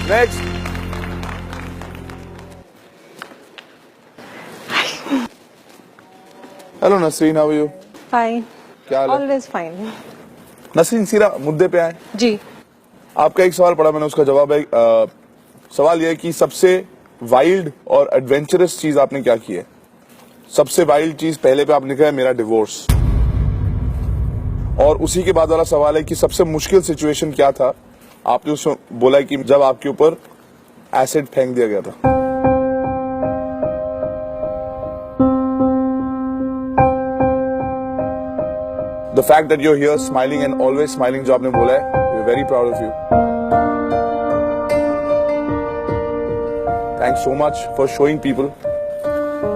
Next. Hello Nasreen, how are you? Fine, क्या हाल है? Always fine. नसरीन, सीधा मुद्दे पे आए। जी, आपका एक सवाल पढ़ा मैंने, उसका जवाब है सवाल यह है कि सबसे वाइल्ड और एडवेंचरस चीज आपने क्या की है? सबसे वाइल्ड चीज पहले पे आपने लिखा है मेरा डिवोर्स, और उसी के बाद वाला सवाल है कि सबसे मुश्किल सिचुएशन क्या था? आपने उसमें बोला है कि जब आपके ऊपर एसिड फेंक दिया गया था। The fact that you are here smiling and always smiling, जो आपने बोला है, we are very proud of you. Thanks so much for showing people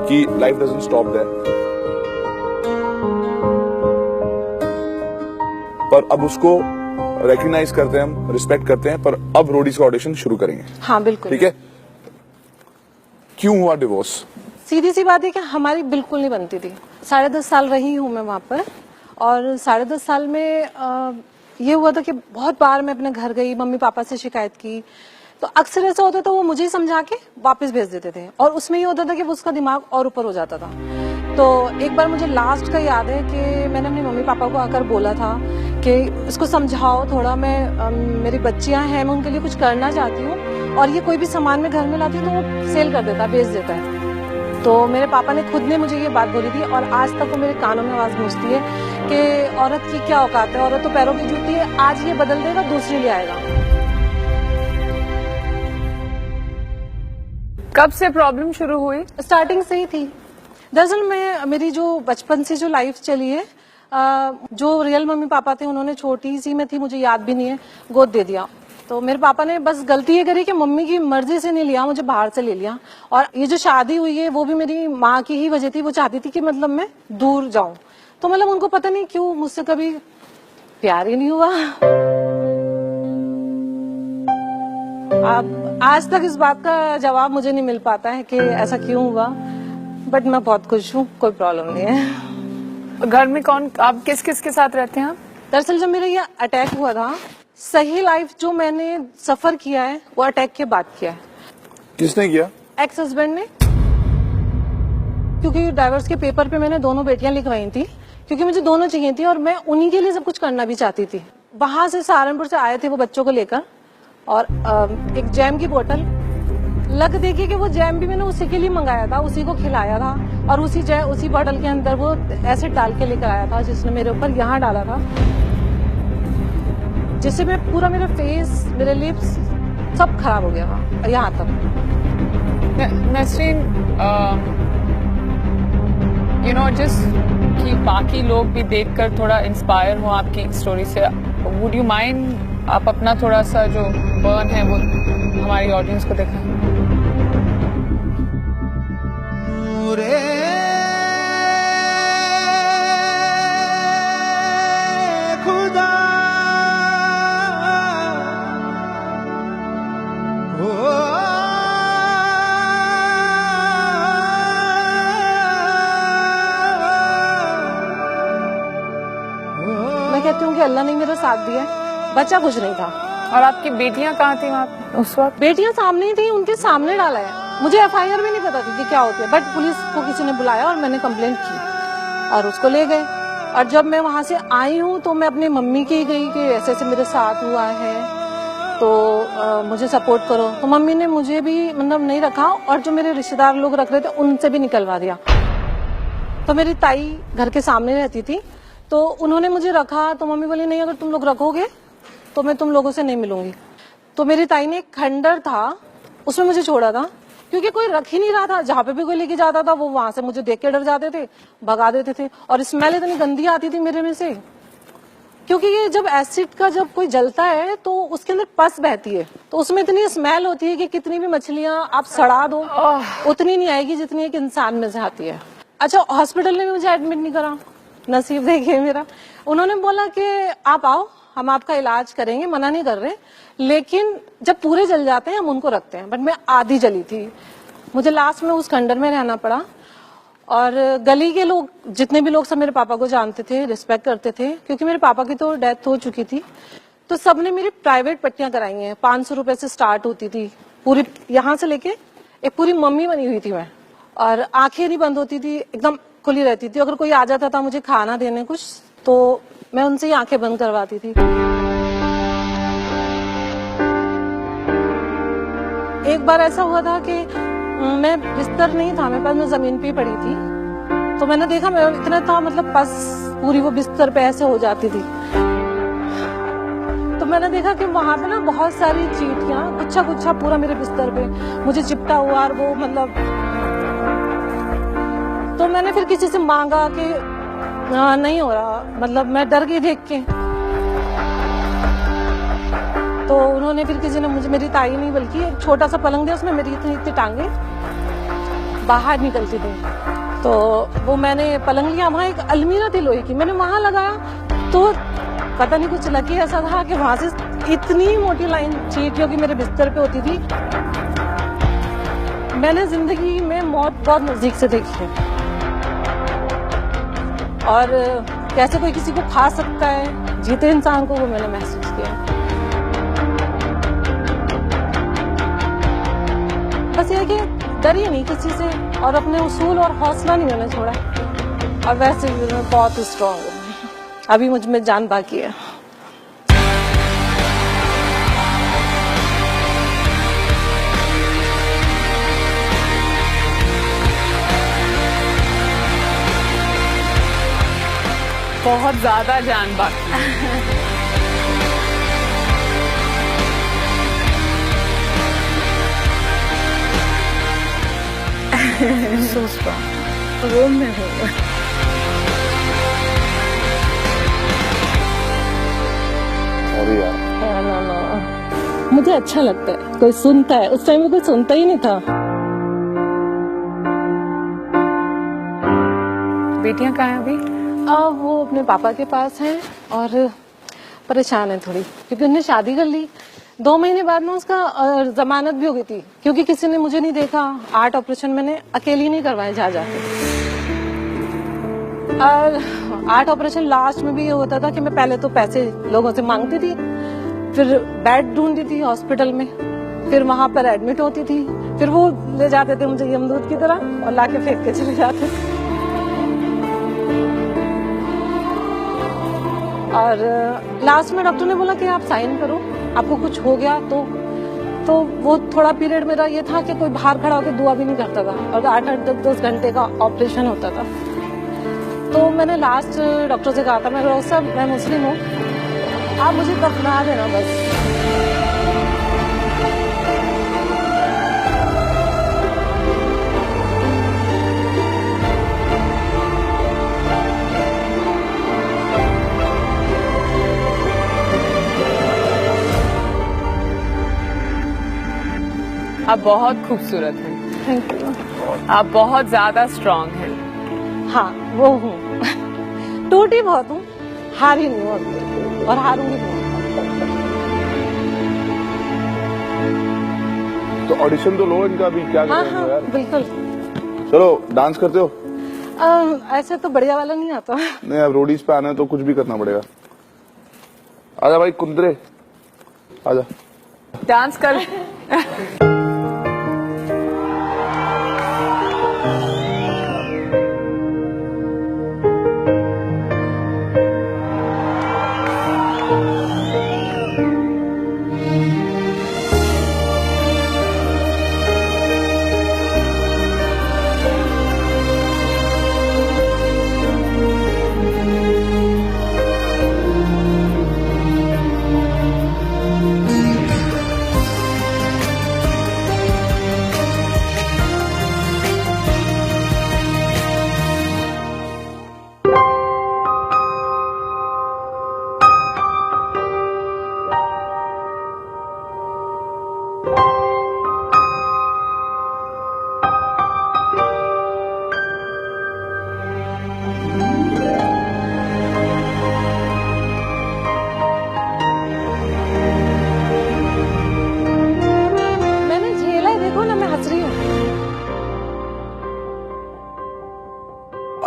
कि लाइफ डजंट स्टॉप देयर। पर अब उसको रिकॉग्नाइज करते हैं, हम रिस्पेक्ट करते हैं, पर अब रोडीज का ऑडिशन शुरू करेंगे। हाँ बिल्कुल। ठीक है? क्यों हुआ डिवोर्स? सीधी सी बात है कि हमारी बिल्कुल नहीं बनती थी। 10.5 साल रही हूँ मैं वहाँ पर, और 10.5 साल में ये हुआ था कि बहुत बार मैं अपने घर गई, मम्मी पापा से शिकायत की, तो अक्सर ऐसा होता था वो मुझे ही समझा के वापस भेज देते थे, और उसमें ये होता था कि उसका दिमाग और ऊपर हो जाता था। तो एक बार मुझे लास्ट का याद है कि मैंने अपने मम्मी पापा को आकर बोला था कि इसको समझाओ थोड़ा, मैं मेरी बच्चियां हैं, मैं उनके लिए कुछ करना चाहती हूँ, और ये कोई भी सामान मैं घर में लाती हूँ तो वो सेल कर देता, बेच देता है। तो मेरे पापा ने खुद ने मुझे ये बात बोली थी, और आज तक वो मेरे कानों में आवाज गूंजती है कि औरत की क्या औकात है, औरत तो पैरों की जूती है, आज ये बदल देगा दूसरी ले आएगा। कब से प्रॉब्लम शुरू हुई? स्टार्टिंग से ही थी। दरअसल मेरी जो बचपन से जो लाइफ चली है, जो रियल मम्मी पापा थे उन्होंने, छोटी सी मैं थी, मुझे याद भी नहीं है, गोद दे दिया। तो मेरे पापा ने बस गलती ये करी कि मम्मी की मर्जी से नहीं लिया, मुझे बाहर से ले लिया। और ये जो शादी हुई है वो भी मेरी माँ की ही वजह थी, वो चाहती थी कि मतलब मैं दूर जाऊं। तो मतलब उनको पता नहीं क्यों मुझसे कभी प्यार ही नहीं हुआ। अब आज तक इस बात का जवाब मुझे नहीं मिल पाता है कि ऐसा क्यों हुआ, बट मैं बहुत खुश हूँ, कोई प्रॉब्लम नहीं है। घर में कौन, आप किस किस के साथ रहते हैं? दरअसल जब मेरा ये अटैक हुआ था, सही लाइफ जो मैंने सफर किया है वो अटैक के बाद किया है। किसने किया? एक्स हस्बैंड ने, क्योंकि डाइवोर्स के पेपर पे मैंने दोनों बेटियां लिखवाई थी, क्योंकि मुझे दोनों चाहिए थी और मैं उन्हीं के लिए सब कुछ करना भी चाहती थी। वहां से सहारनपुर से आए थे वो बच्चों को लेकर, और एक जैम की बोतल, लग देखिए कि वो जैम भी मैंने उसी के लिए मंगाया था, उसी को खिलाया था, और उसी बोतल के अंदर वो एसिड डाल के लेकर आया था, जिसने मेरे ऊपर यहाँ डाला था, जिससे मैं पूरा, मेरा फेस, मेरे लिप्स सब खराब हो गया था यहाँ तक। नसरीन, यू नो, जस्ट कि बाकी लोग भी देखकर थोड़ा इंस्पायर हो आपकी स्टोरी से, वुड यू माइंड आप अपना थोड़ा सा जो बर्न है वो हमारी ऑडियंस को दिखाएं? मैं कहती हूँ कि अल्लाह ने मेरा साथ दिया है, बच्चा कुछ नहीं था। और आपकी बेटियां कहाँ थी वहाँ उस वक्त? बेटियां सामने ही थी, उनके सामने डाला है। मुझे एफआईआर भी नहीं पता थी कि क्या होती है, बट पुलिस को किसी ने बुलाया और मैंने कंप्लेंट की और उसको ले गए। और जब मैं वहां से आई हूँ तो मैं अपनी मम्मी की गई कि ऐसे ऐसे मेरे साथ हुआ है, तो मुझे सपोर्ट करो। तो मम्मी ने मुझे भी मतलब नहीं रखा, और जो मेरे रिश्तेदार लोग रख रहे थे उनसे भी निकलवा दिया। तो मेरी ताई घर के सामने रहती थी, तो उन्होंने मुझे रखा। तो मम्मी बोली नहीं, अगर तुम लोग रखोगे तो मैं तुम लोगों से नहीं मिलूंगी। तो मेरी ताई ने एक खंडर था, उसमें मुझे छोड़ा था, क्योंकि कोई रख ही नहीं रहा था। जहाँ पे भी कोई लेके जाता था वो वहां से मुझे देख के डर जाते थे, भगा देते थे, और स्मेल इतनी गंदी आती थी मेरे में से, क्योंकि ये जब एसिड का जब कोई जलता है तो उसके अंदर पस बहती है, तो उसमें इतनी स्मेल होती है कि कितनी भी मछलियां आप सड़ा दो उतनी नहीं आएगी जितनी एक इंसान में से आती है। अच्छा, हॉस्पिटल ने मुझे एडमिट नहीं करा, नसीब देखिए मेरा। उन्होंने बोला कि आप आओ, हम आपका इलाज करेंगे, मना नहीं कर रहे, लेकिन जब पूरे जल जाते हैं हम उनको रखते हैं। बट मैं आधी जली थी, मुझे लास्ट में उस खंडर में रहना पड़ा। और गली के लोग, जितने भी लोग सब मेरे पापा को जानते थे, रिस्पेक्ट करते थे, क्योंकि मेरे पापा की तो डेथ हो चुकी थी। तो सबने मेरी प्राइवेट पट्टियां कराई हैं। 500 रुपए से स्टार्ट होती थी, पूरी यहाँ से लेके एक पूरी मम्मी बनी हुई थी मैं, और आंखें नहीं बंद होती थी, एकदम खुली रहती थी। अगर कोई आ जाता था मुझे खाना देने कुछ, तो मैं उनसे ही आंखें बंद करवाती थी। एक बार ऐसा हुआ था कि मैं बिस्तर नहीं था मेरे पास, मैं जमीन पे ही पड़ी थी, तो मैंने देखा मैं इतना था, मतलब बस पूरी वो बिस्तर पे ऐसे हो जाती थी। तो मैंने देखा कि वहां पे ना बहुत सारी चींटियां गुच्छा गुच्छा पूरा मेरे बिस्तर पे मुझे चिपटा हुआ, और वो मतलब, तो मैंने फिर किसी से मांगा कि नहीं हो रहा, मतलब मैं डर गई देख के। तो उन्होंने फिर किसी ने मुझे, मेरी ताई नहीं बल्कि एक छोटा सा पलंग दिया, उसमें मेरी इतनी इतनी टांगे बाहर निकलती थी। तो वो मैंने पलंग लिया, वहां एक अलमीरा थी लोहे की, मैंने वहां लगाया, तो पता नहीं कुछ लकी ऐसा था कि वहां से इतनी मोटी लाइन चींटियों की मेरे बिस्तर पे होती थी। मैंने जिंदगी में मौत बहुत नजदीक से देखी है, और कैसे कोई किसी को खा सकता है जीते इंसान को, वो मैंने महसूस किया। बस ये कि डरिए नहीं किसी से, और अपने उसूल और हौसला नहीं मैंने छोड़ा, और वैसे भी मैं बहुत स्ट्रांग हूँ, अभी मुझ में जान बाकी है। बहुत ज्यादा जान बाकी है। So strong. वो मैं हूँ। अरे यार, ना, मुझे अच्छा लगता है कोई सुनता है, उस टाइम में कोई सुनता ही नहीं था। बेटियां कहाँ हैं अभी? वो अपने पापा के पास हैं, और परेशान है थोड़ी, क्योंकि उन्होंने शादी कर ली। 2 महीने बाद में उसका जमानत भी हो गई थी, क्योंकि किसी ने मुझे नहीं देखा। 8 ऑपरेशन मैंने अकेली नहीं करवाए जा जाके, और 8 ऑपरेशन लास्ट में भी ये होता था कि मैं पहले तो पैसे लोगों से मांगती थी, फिर बेड ढूंढती थी हॉस्पिटल में, फिर वहां पर एडमिट होती थी, फिर वो ले जाते थे मुझे यमदूत की तरह और लाके फेंक के चले जाते थे। और लास्ट में डॉक्टर ने बोला कि आप साइन करो, आपको कुछ हो गया तो वो थोड़ा पीरियड मेरा ये था कि कोई बाहर खड़ा होकर दुआ भी नहीं करता था, और 8-8 10 घंटे का ऑपरेशन होता था। तो मैंने लास्ट डॉक्टर से कहा था, मैं डॉक्टर साहब मैं मुस्लिम हूँ, आप मुझे दफना देना बस। आप बहुत खूबसूरत हैं। Thank you. आप बहुत ज्यादा स्ट्रांग हैं। हाँ वो हूँ, टूटी बहुत हूँ, हारी नहीं हूँ अभी, और हारूंगी नहीं। तो ऑडिशन तो लो इनका भी, क्या हाँ करें हाँ यार। बिल्कुल। चलो, डांस करते हो? ऐसे तो बढ़िया वाला नहीं आता। नहीं, अब रोडीज पे आना है तो कुछ भी करना पड़ेगा। आजा भाई कुंदरे, आजा। डांस कर।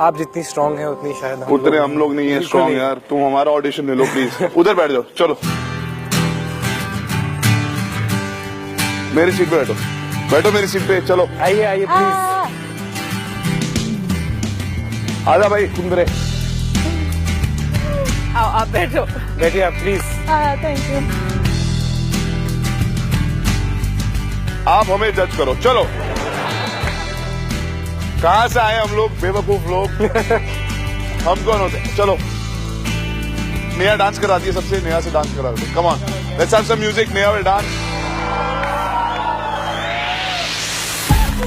आप जितनी स्ट्रांग है उतनी शायद उतने हम लोग नहीं है स्ट्रांग यार। तुम हमारा ऑडिशन ले लो प्लीज। उधर बैठ जाओ, चलो। मेरी सीट पे बैठो, बैठो मेरी सीट पे। चलो आइए आइए प्लीज। आजा भाई कुंदरे। आओ आप बैठो। बैठिए आप प्लीज। Thank you. आप हमें जज करो। चलो कहां से आए हम लोग बेवकूफ लोग। हम कौन होते हैं? चलो नेहा डांस कराती है सबसे, नेहा से डांस करा दो। Come on let's have some music, Neha will dance.